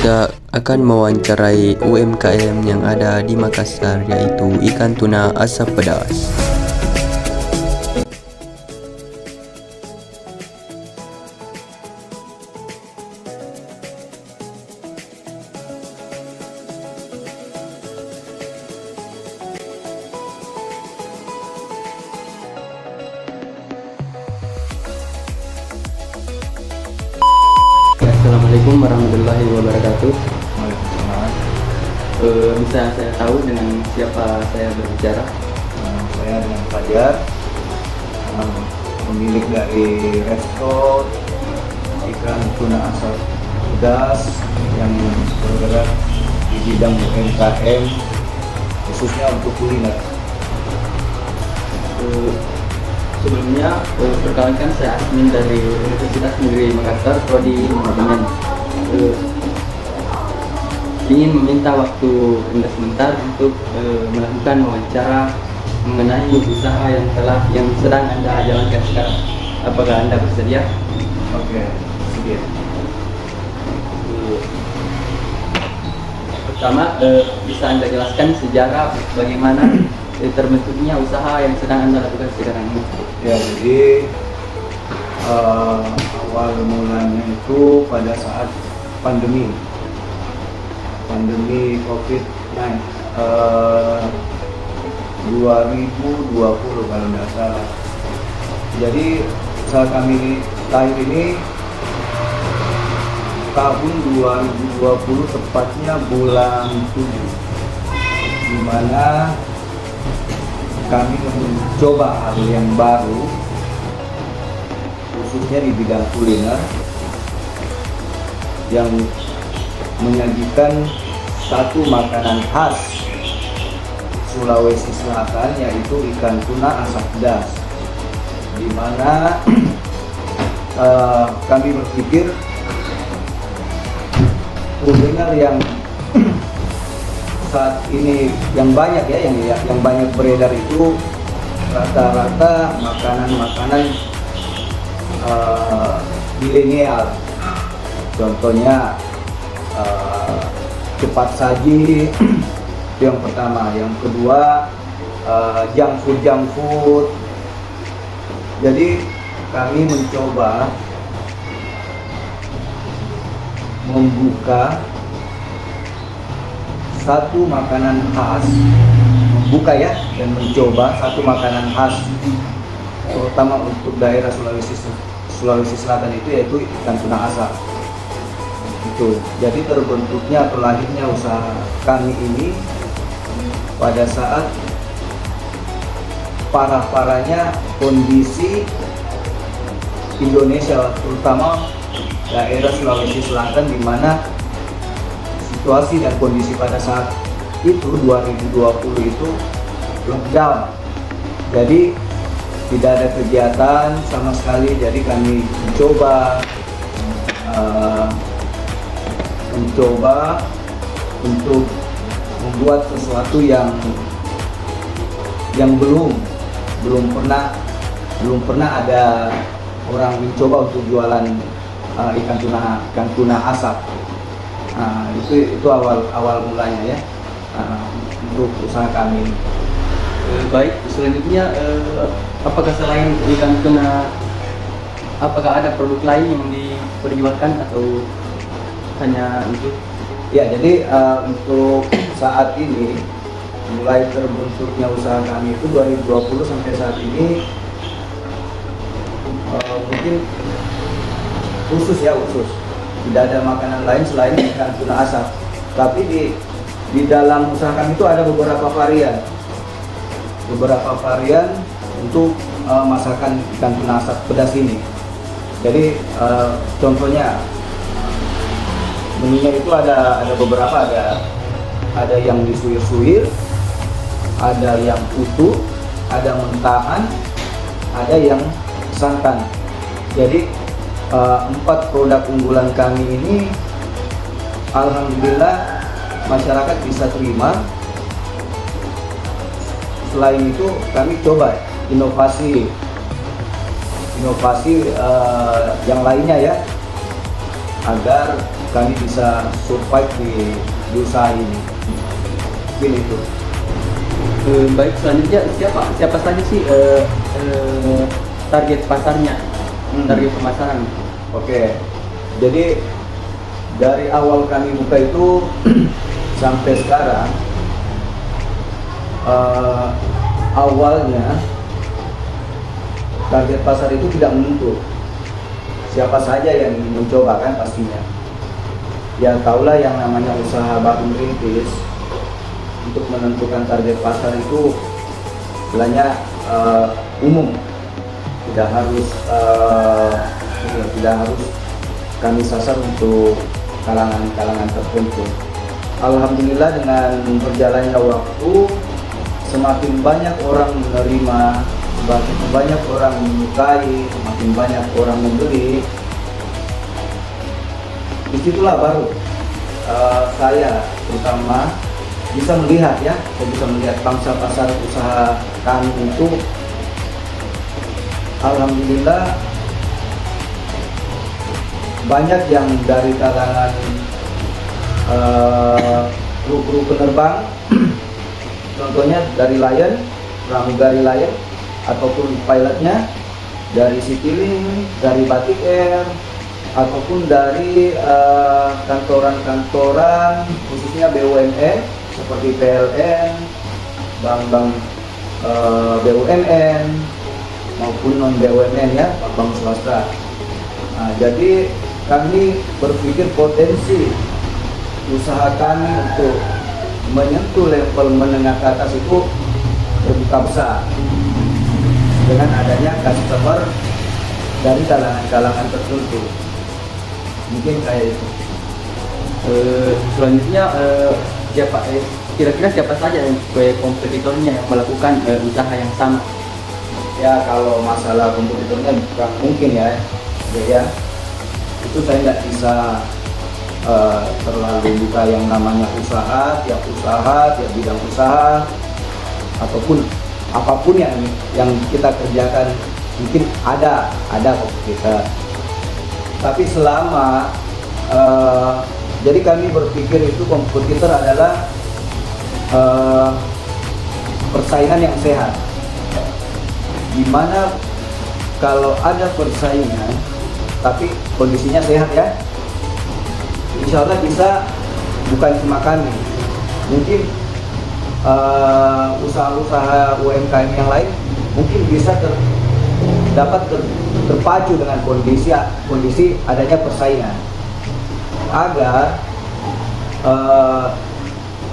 Kita akan mewawancarai UMKM yang ada di Makassar, yaitu ikan tuna asap pedas. Assalamualaikum warahmatullahi wabarakatuh. Waalaikumsalam. Bisa saya tahu dengan siapa saya berbicara? Saya dengan Fajar, pemilik dari resto ikan tuna asap pedas yang bergerak di bidang UMKM khususnya untuk kuliner. Sebelumnya, perkenalkan saya admin dari Universitas Negeri Makassar, Prodi Manajemen. Ingin meminta waktu Anda sebentar untuk melakukan wawancara mengenai usaha yang sedang Anda jalankan sekarang. Apakah Anda bersedia? Oke, sedikit. Pertama, bisa Anda jelaskan sejarah bagaimana terbentuknya usaha yang sedang Anda lakukan sekarang ini? Ya, jadi awal mulanya itu pada saat pandemi COVID-19 2020 kalau tidak salah. Jadi saat kami lahir ini tahun 2020, tepatnya bulan 7, di mana kami mencoba hal yang baru khususnya di bidang kuliner yang menyajikan satu makanan khas Sulawesi Selatan, yaitu ikan tuna asap pedas, di mana kami berpikir kuliner yang saat ini yang banyak ya, yang banyak beredar itu rata-rata makanan-makanan milenial. Contohnya cepat saji, itu yang pertama. Yang kedua junk food. Jadi kami mencoba membuka satu makanan khas, dan mencoba satu makanan khas terutama untuk daerah Sulawesi Selatan itu, yaitu ikan tuna asap. Itu jadi terbentuknya atau lahirnya usaha kami ini pada saat parah-parahnya kondisi Indonesia, terutama daerah Sulawesi Selatan, di mana situasi dan kondisi pada saat itu 2020 itu lockdown. Jadi tidak ada kegiatan sama sekali. Jadi kami mencoba untuk membuat sesuatu yang belum pernah ada orang mencoba untuk jualan ikan tuna asap. Nah, itu awal mulanya ya, untuk usaha kami. Baik, selanjutnya apakah selain ikan tuna, apakah ada produk lain yang diperjualkan atau hanya itu? Ya, jadi untuk saat ini mulai terbentuknya usaha kami itu 2020 sampai saat ini, mungkin khusus tidak ada makanan lain selain ikan tuna asap. Tapi di dalam usaha kami itu ada beberapa varian untuk masakan ikan tuna asap pedas ini. Jadi contohnya menunya itu ada beberapa, ada yang disuir-suir, ada yang utuh, ada mentahan, ada yang santan. Jadi 4 produk unggulan kami ini alhamdulillah masyarakat bisa terima. Selain itu kami coba inovasi yang lainnya ya, agar kami bisa survive di usaha ini. Mungkin itu. Baik, selanjutnya siapa saja sih target pasarnya, target pemasaran? Oke, jadi dari awal kami buka itu sampai sekarang, awalnya target pasar itu tidak menentu. Siapa saja yang ingin mencoba kan pastinya. Ya tahulah yang namanya usaha baru merintis, untuk menentukan target pasar itu sebenarnya umum, tidak harus kami sasar untuk kalangan tertentu. Alhamdulillah dengan berjalannya waktu, semakin banyak orang menerima, semakin banyak orang menyukai, semakin banyak orang membeli. Disitulah baru saya terutama bisa melihat ya, saya bisa melihat pangsa pasar usaha kami itu alhamdulillah banyak yang dari kalangan kru penerbang, contohnya dari Lion, pramugari Lion, ataupun pilotnya dari Citylink, dari Batik Air, ataupun dari kantoran-kantoran khususnya BUMN seperti PLN, bank-bank BUMN maupun non BUMN ya, bank swasta. Nah, jadi kami berpikir potensi usaha kami untuk menyentuh level menengah ke atas itu terbuka besar dengan adanya customer dari kalangan tertentu. Mungkin kayak itu. Selanjutnya kira-kira siapa saja yang kompetitornya yang melakukan usaha yang sama? Ya kalau masalah kompetitornya bukan mungkin ya, itu saya nggak bisa terlalu buka yang namanya tiap bidang usaha ataupun apapun yang kita kerjakan, mungkin ada kompetitor. Tapi selama jadi kami berpikir itu kompetitor adalah persaingan yang sehat, dimana kalau ada persaingan tapi kondisinya sehat ya, insya Allah bisa, bukan cuma kami, mungkin usaha-usaha UMKM yang lain mungkin bisa dapat terpacu dengan kondisi adanya persaingan, agar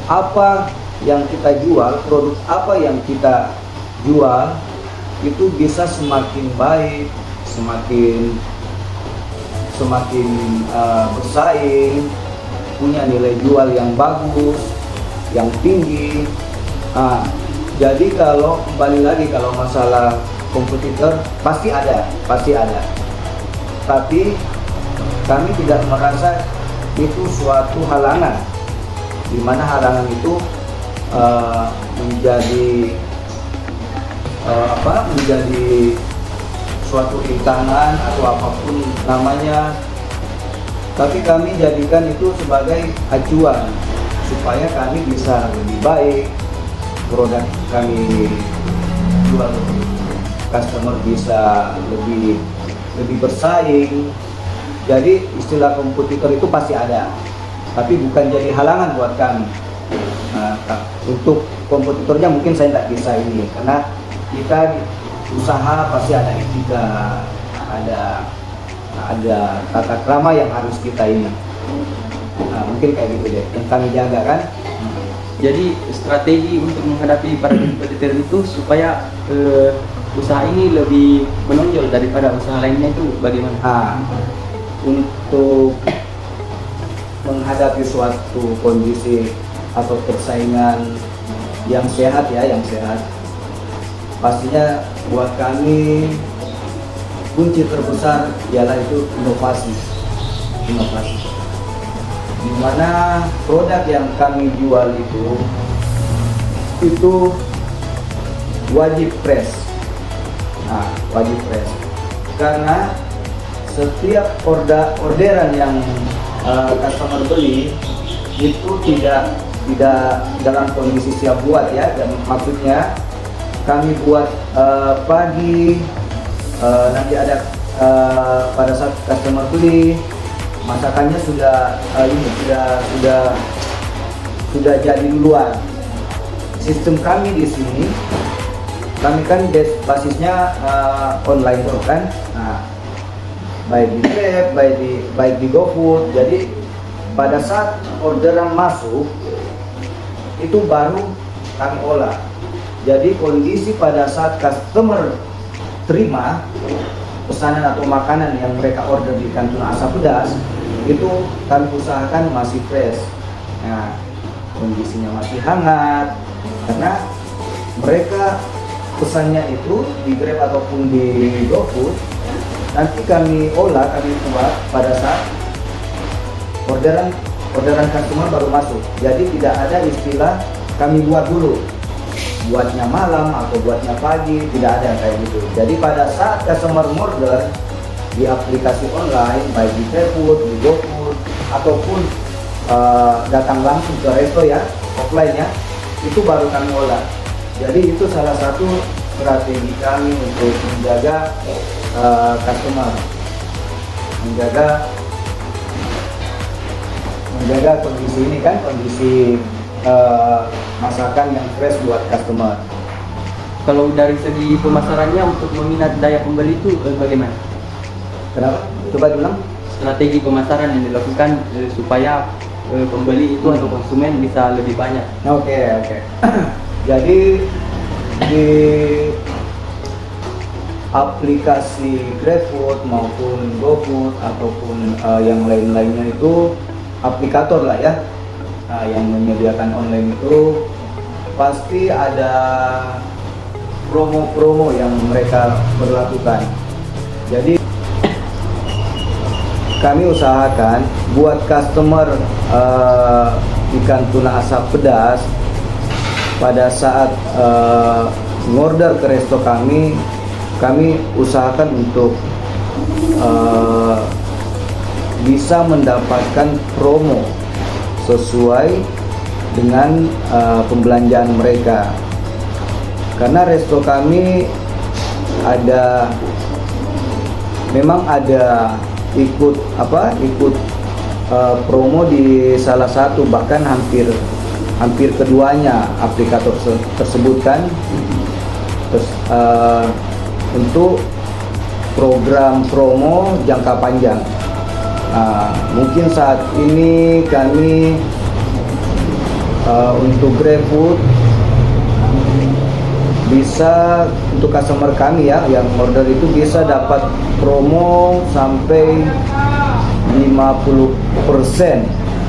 apa yang kita jual, produk apa yang kita jual itu bisa semakin baik, semakin bersaing, punya nilai jual yang bagus, yang tinggi. Jadi kalau kembali lagi, kalau masalah kompetitor pasti ada. Tapi kami tidak merasa itu suatu halangan, di mana halangan itu menjadi suatu rintangan atau apapun namanya. Tapi kami jadikan itu sebagai acuan supaya kami bisa lebih baik, produk kami jual, customer bisa lebih bersaing. Jadi istilah kompetitor itu pasti ada, tapi bukan jadi halangan buat kami. Untuk kompetitornya mungkin saya tidak bisa ini, karena kita usaha pasti ada etika, ada tata krama yang harus kita ini. Mungkin kayak gitu deh yang kami jaga kan. Jadi strategi untuk menghadapi para kompetitor itu supaya usaha ini lebih menonjol daripada usaha lainnya itu bagaimana? Untuk menghadapi suatu kondisi atau persaingan yang sehat pastinya buat kami kunci terbesar ialah itu inovasi, dimana produk yang kami jual itu wajib fresh. Wajib fresh karena setiap orderan yang customer beli itu tidak dalam kondisi siap buat ya, dan maksudnya kami buat pagi, nanti ada pada saat customer beli masakannya sudah jadi duluan. Sistem kami di sini, kami kan basisnya online tuh kan, nah, baik di Grab, baik di GoFood. Jadi pada saat orderan masuk itu baru kami olah. Jadi kondisi pada saat customer terima pesanan atau makanan yang mereka order di Kantuna Asa Pedas, itu kami usahakan masih fresh. Nah, kondisinya masih hangat karena mereka pesannya itu di Grab ataupun di GoFood, nanti kami olah, kami buat pada saat orderan customer baru masuk. Jadi tidak ada istilah kami buat dulu, buatnya malam atau buatnya pagi, tidak ada kayak gitu. Jadi pada saat customer order di aplikasi online, baik di GrabFood, di GoFood, ataupun datang langsung ke resto ya, offline ya, itu baru kami olah. Jadi itu salah satu strategi kami untuk menjaga customer, menjaga kondisi ini kan, kondisi masakan yang fresh buat customer. Kalau dari segi pemasarannya untuk meminat daya pembeli itu bagaimana? Kenapa? Coba bilang. Strategi pemasaran yang dilakukan supaya pembeli itu atau konsumen bisa lebih banyak. Oke. Jadi di aplikasi GrabFood maupun GoFood ataupun yang lain-lainnya itu aplikator lah ya, yang menyediakan online itu pasti ada promo-promo yang mereka berlakukan. Jadi kami usahakan buat customer ikan tuna asap pedas pada saat ngorder ke resto kami usahakan untuk bisa mendapatkan promo sesuai dengan pembelanjaan mereka, karena resto kami memang ada ikut promo di salah satu, bahkan hampir keduanya aplikator tersebut kan. Terus untuk program promo jangka panjang, mungkin saat ini kami untuk GrabFood bisa, untuk customer kami ya yang order itu bisa dapat promo sampai 50%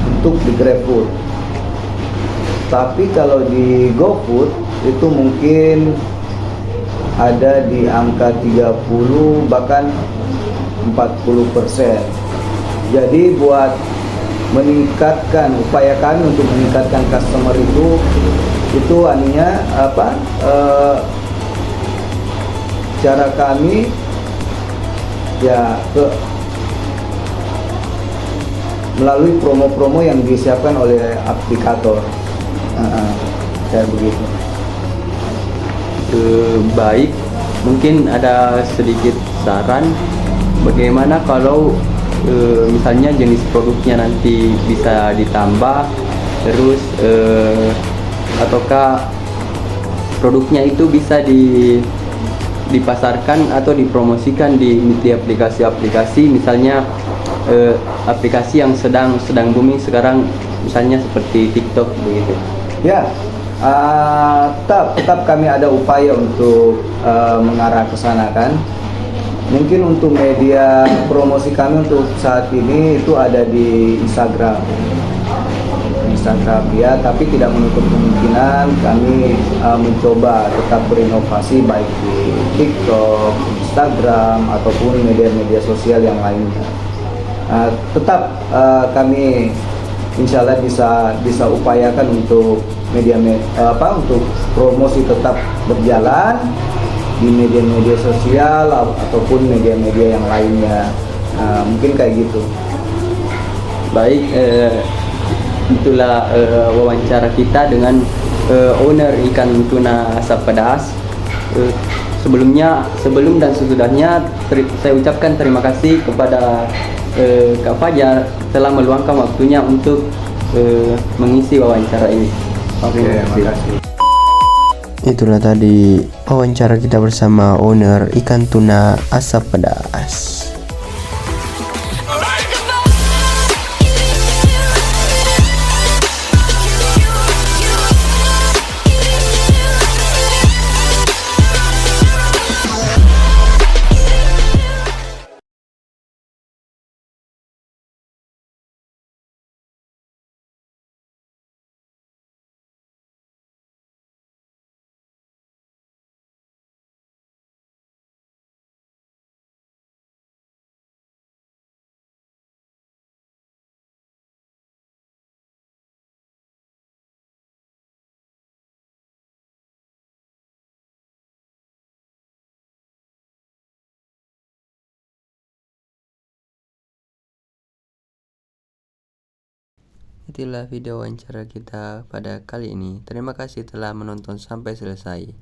untuk di GrabFood. Tapi kalau di GoFood itu mungkin ada di angka 30 bahkan 40%. Jadi buat meningkatkan, upaya kami untuk meningkatkan customer itu aninya cara kami ya melalui promo-promo yang disiapkan oleh aplikator, kayak begitu. Baik, mungkin ada sedikit saran bagaimana kalau misalnya jenis produknya nanti bisa ditambah terus, ataukah produknya itu bisa dipasarkan atau dipromosikan di aplikasi-aplikasi, misalnya aplikasi yang sedang booming sekarang, misalnya seperti TikTok begitu. Ya, tetap kami ada upaya untuk mengarah ke sana kan. Mungkin untuk media promosi kami untuk saat ini itu ada di Instagram ya, tapi tidak menutup kemungkinan kami mencoba tetap berinovasi baik di TikTok, Instagram ataupun media-media sosial yang lainnya. Tetap kami insya Allah bisa upayakan untuk untuk promosi tetap berjalan di media-media sosial ataupun media-media yang lainnya. Mungkin kayak gitu. Baik, itulah wawancara kita dengan owner ikan tuna asap pedas. Sebelum dan sesudahnya saya ucapkan terima kasih kepada Kak Fajar telah meluangkan waktunya untuk mengisi wawancara ini. Oke, terima kasih. Itulah tadi wawancara kita bersama owner ikan tuna asap pedas. Itulah video wawancara kita pada kali ini. Terima kasih telah menonton sampai selesai.